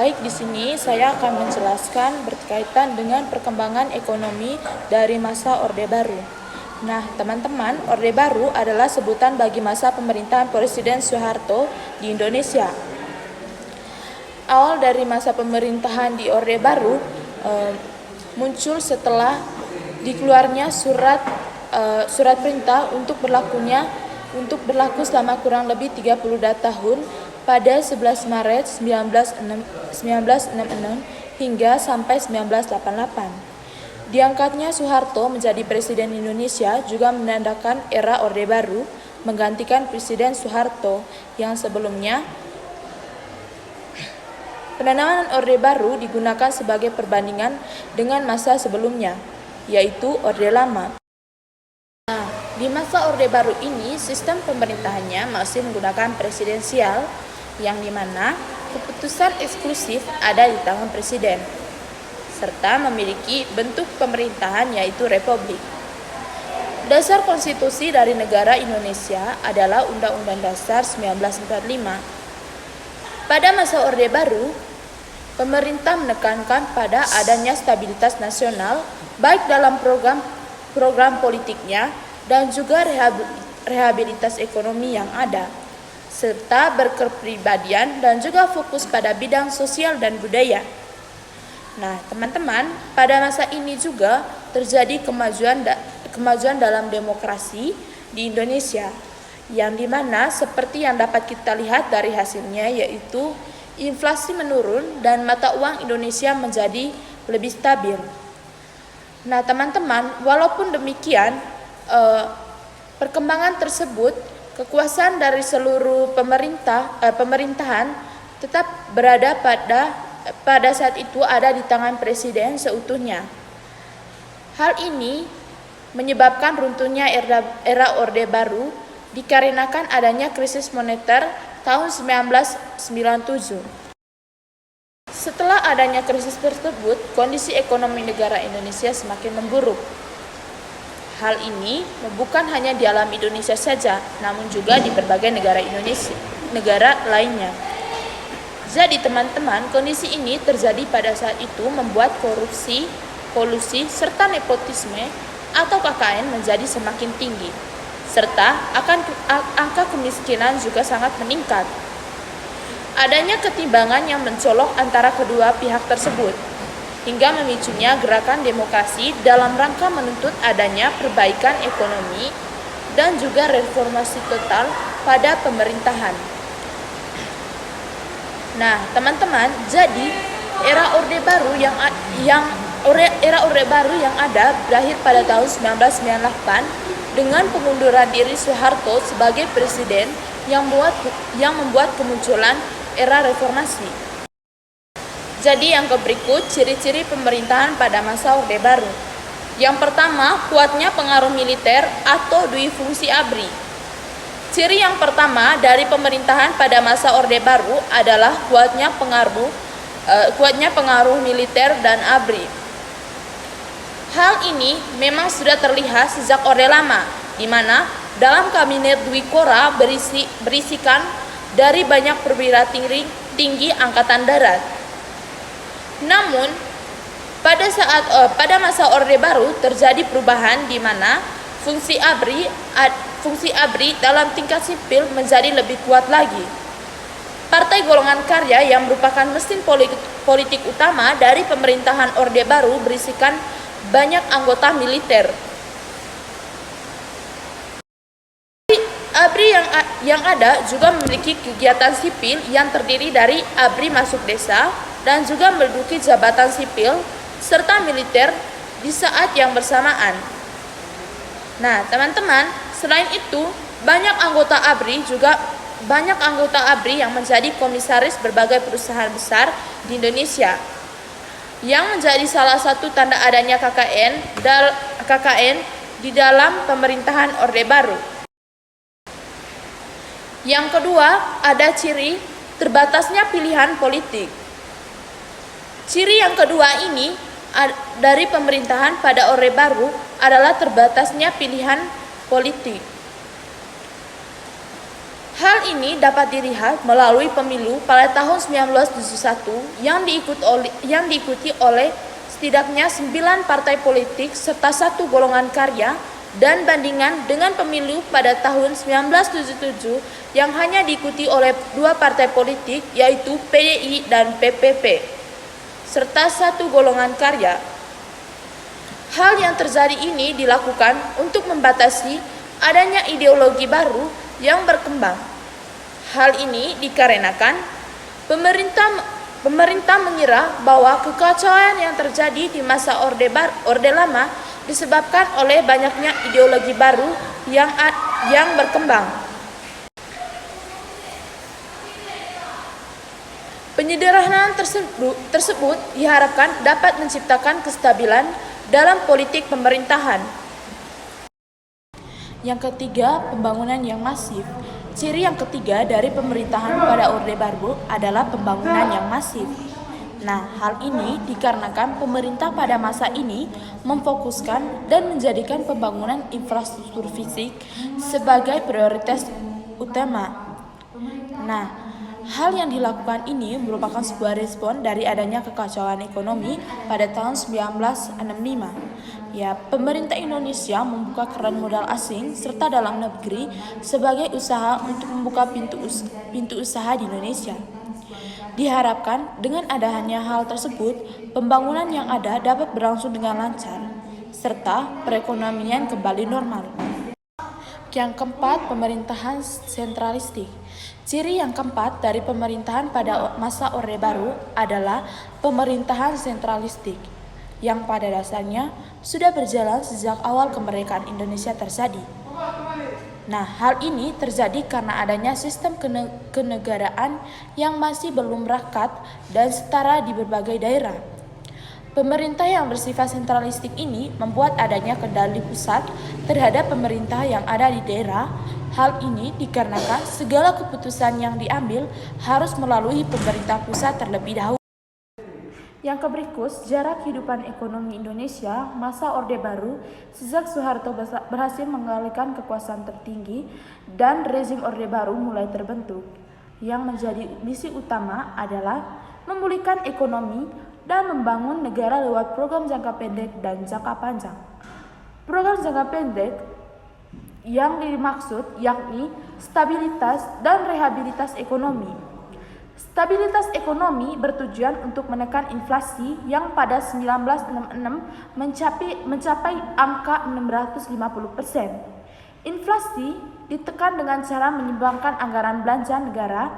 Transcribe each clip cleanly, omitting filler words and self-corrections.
Baik, di sini saya akan menjelaskan berkaitan dengan perkembangan ekonomi dari masa Orde Baru. Nah, teman-teman, Orde Baru adalah sebutan bagi masa pemerintahan Presiden Soeharto di Indonesia. Awal dari masa pemerintahan di Orde Baru muncul setelah dikeluarnya surat perintah untuk berlaku selama kurang lebih 32 tahun pada 11 Maret 1966 hingga sampai 1988. Diangkatnya Soeharto menjadi Presiden Indonesia juga menandakan era Orde Baru, menggantikan Presiden Soeharto yang sebelumnya. Penanaman Orde Baru digunakan sebagai perbandingan dengan masa sebelumnya, yaitu Orde Lama. Nah, di masa Orde Baru ini, sistem pemerintahannya masih menggunakan presidensial, yang dimana keputusan eksklusif ada di tangan presiden, serta memiliki bentuk pemerintahan yaitu republik. Dasar konstitusi dari negara Indonesia adalah Undang-Undang Dasar 1945. Pada masa Orde Baru, pemerintah menekankan pada adanya stabilitas nasional, baik dalam program politiknya dan juga rehabilitas ekonomi yang ada, serta berkepribadian dan juga fokus pada bidang sosial dan budaya. Nah, teman-teman, pada masa ini juga terjadi kemajuan dalam demokrasi di Indonesia, yang dimana seperti yang dapat kita lihat dari hasilnya, yaitu inflasi menurun dan mata uang Indonesia menjadi lebih stabil. Nah, teman-teman, walaupun demikian, perkembangan tersebut, kekuasaan dari seluruh pemerintahan tetap berada pada saat itu ada di tangan presiden seutuhnya. Hal ini menyebabkan runtuhnya era Orde Baru dikarenakan adanya krisis moneter tahun 1997. Setelah adanya krisis tersebut, kondisi ekonomi negara Indonesia semakin memburuk. Hal ini bukan hanya di alam Indonesia saja, namun juga di berbagai negara lainnya. Jadi teman-teman, kondisi ini terjadi pada saat itu membuat korupsi, kolusi, serta nepotisme atau KKN menjadi semakin tinggi, serta angka kemiskinan juga sangat meningkat. Adanya ketimbangan yang mencolok antara kedua pihak tersebut, hingga memicunya gerakan demokrasi dalam rangka menuntut adanya perbaikan ekonomi dan juga reformasi total pada pemerintahan. Nah, teman-teman, jadi era Orde Baru yang ada berakhir pada tahun 1998 dengan pengunduran diri Soeharto sebagai presiden yang membuat kemunculan era reformasi. Jadi yang berikut ciri-ciri pemerintahan pada masa Orde Baru. Yang pertama, kuatnya pengaruh militer atau duifungsi ABRI. Ciri yang pertama dari pemerintahan pada masa Orde Baru adalah kuatnya pengaruh militer dan ABRI. Hal ini memang sudah terlihat sejak Orde Lama, di mana dalam kabinet Dwi Kora berisikan dari banyak perwira tinggi Angkatan Darat. Namun, pada masa Orde Baru terjadi perubahan di mana fungsi ABRI dalam tingkat sipil menjadi lebih kuat lagi. Partai Golongan Karya yang merupakan mesin politik utama dari pemerintahan Orde Baru berisikan banyak anggota militer. ABRI yang ada juga memiliki kegiatan sipil yang terdiri dari ABRI masuk desa dan juga menduduki jabatan sipil serta militer di saat yang bersamaan. Nah, teman-teman, selain itu banyak anggota ABRI yang menjadi komisaris berbagai perusahaan besar di Indonesia, yang menjadi salah satu tanda adanya KKN di dalam pemerintahan Orde Baru. Yang kedua, ada ciri terbatasnya pilihan politik. Ciri yang kedua ini dari pemerintahan pada Orde Baru adalah terbatasnya pilihan politik. Hal ini dapat dilihat melalui pemilu pada tahun 1971 yang diikuti oleh setidaknya 9 partai politik serta 1 golongan karya, dan bandingan dengan pemilu pada tahun 1977 yang hanya diikuti oleh 2 partai politik, yaitu PDI dan PPP, serta 1 golongan karya. Hal yang terjadi ini dilakukan untuk membatasi adanya ideologi baru yang berkembang. Hal ini dikarenakan pemerintah mengira bahwa kekacauan yang terjadi di masa Orde Lama disebabkan oleh banyaknya ideologi baru yang berkembang. Penyederhanaan tersebut diharapkan dapat menciptakan kestabilan dalam politik pemerintahan. Yang ketiga, pembangunan yang masif. Ciri yang ketiga dari pemerintahan pada Orde Baru adalah pembangunan yang masif. Nah, hal ini dikarenakan pemerintah pada masa ini memfokuskan dan menjadikan pembangunan infrastruktur fisik sebagai prioritas utama. Nah, hal yang dilakukan ini merupakan sebuah respon dari adanya kekacauan ekonomi pada tahun 1965. Ya, pemerintah Indonesia membuka keran modal asing serta dalam negeri sebagai usaha untuk membuka pintu usaha di Indonesia. Diharapkan dengan adanya hal tersebut, pembangunan yang ada dapat berlangsung dengan lancar, serta perekonomian kembali normal. Yang keempat, pemerintahan sentralistik. Ciri yang keempat dari pemerintahan pada masa Orde Baru adalah pemerintahan sentralistik, yang pada dasarnya sudah berjalan sejak awal kemerdekaan Indonesia terjadi. Nah, hal ini terjadi karena adanya sistem kenegaraan yang masih belum merakat dan setara di berbagai daerah. Pemerintah yang bersifat sentralistik ini membuat adanya kendali pusat terhadap pemerintah yang ada di daerah. Hal ini dikarenakan segala keputusan yang diambil harus melalui pemerintah pusat terlebih dahulu. Yang keberikut, sejarah kehidupan ekonomi Indonesia masa Orde Baru sejak Soeharto berhasil mengalihkan kekuasaan tertinggi dan rezim Orde Baru mulai terbentuk. Yang menjadi misi utama adalah memulihkan ekonomi dan membangun negara lewat program jangka pendek dan jangka panjang. Program jangka pendek yang dimaksud yakni stabilitas dan rehabilitas ekonomi. Stabilitas ekonomi bertujuan untuk menekan inflasi yang pada 1966 mencapai angka 650%. Inflasi ditekan dengan cara menyumbangkan anggaran belanja negara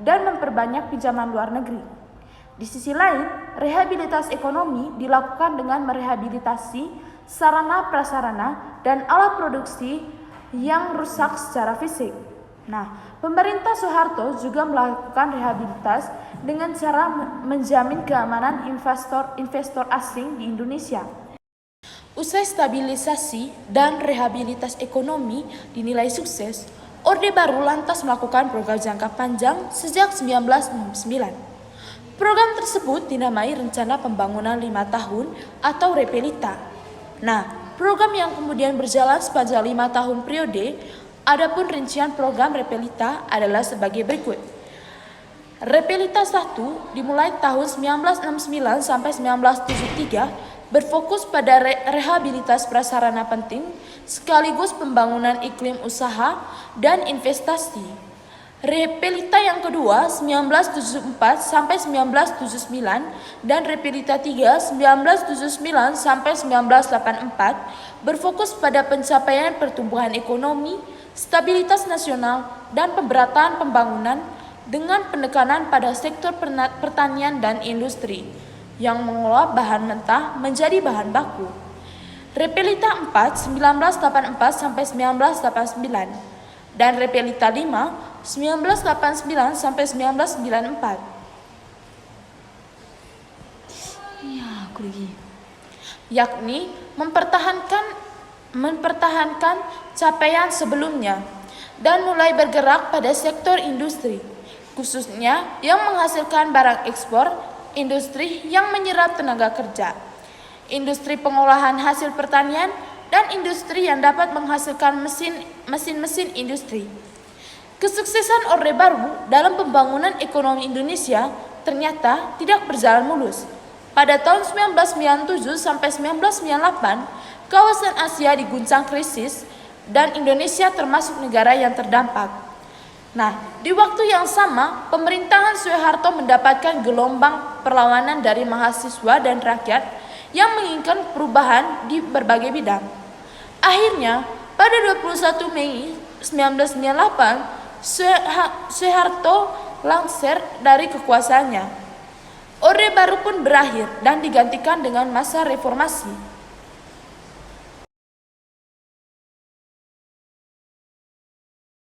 dan memperbanyak pinjaman luar negeri. Di sisi lain, rehabilitas ekonomi dilakukan dengan merehabilitasi sarana prasarana dan alat produksi yang rusak secara fisik. Nah, pemerintah Soeharto juga melakukan rehabilitas dengan cara menjamin keamanan investor asing di Indonesia. Usai stabilisasi dan rehabilitas ekonomi dinilai sukses, Orde Baru lantas melakukan program jangka panjang sejak 1969. Program tersebut dinamai Rencana Pembangunan 5 Tahun atau Repelita. Nah, program yang kemudian berjalan sepanjang 5 tahun periode. Adapun rincian program Repelita adalah sebagai berikut. Repelita 1 dimulai tahun 1969 sampai 1973 berfokus pada rehabilitas prasarana penting sekaligus pembangunan iklim usaha dan investasi. Repelita yang kedua 1974 sampai 1979 dan Repelita 3 1979 sampai 1984 berfokus pada pencapaian pertumbuhan ekonomi, stabilitas nasional, dan pemerataan pembangunan dengan penekanan pada sektor pertanian dan industri yang mengolah bahan mentah menjadi bahan baku. Repelita 4 1984 sampai 1989 dan Repelita 5 1989 sampai 1994. Yakni mempertahankan capaian sebelumnya dan mulai bergerak pada sektor industri, khususnya yang menghasilkan barang ekspor, industri yang menyerap tenaga kerja, industri pengolahan hasil pertanian, dan industri yang dapat menghasilkan mesin-mesin industri. Kesuksesan Orde Baru dalam pembangunan ekonomi Indonesia ternyata tidak berjalan mulus. Pada tahun 1997 sampai 1998, kawasan Asia diguncang krisis dan Indonesia termasuk negara yang terdampak. Nah, di waktu yang sama, pemerintahan Soeharto mendapatkan gelombang perlawanan dari mahasiswa dan rakyat yang menginginkan perubahan di berbagai bidang. Akhirnya, pada 21 Mei 1998, Soeharto lengser dari kekuasaannya. Orde Baru pun berakhir dan digantikan dengan masa reformasi.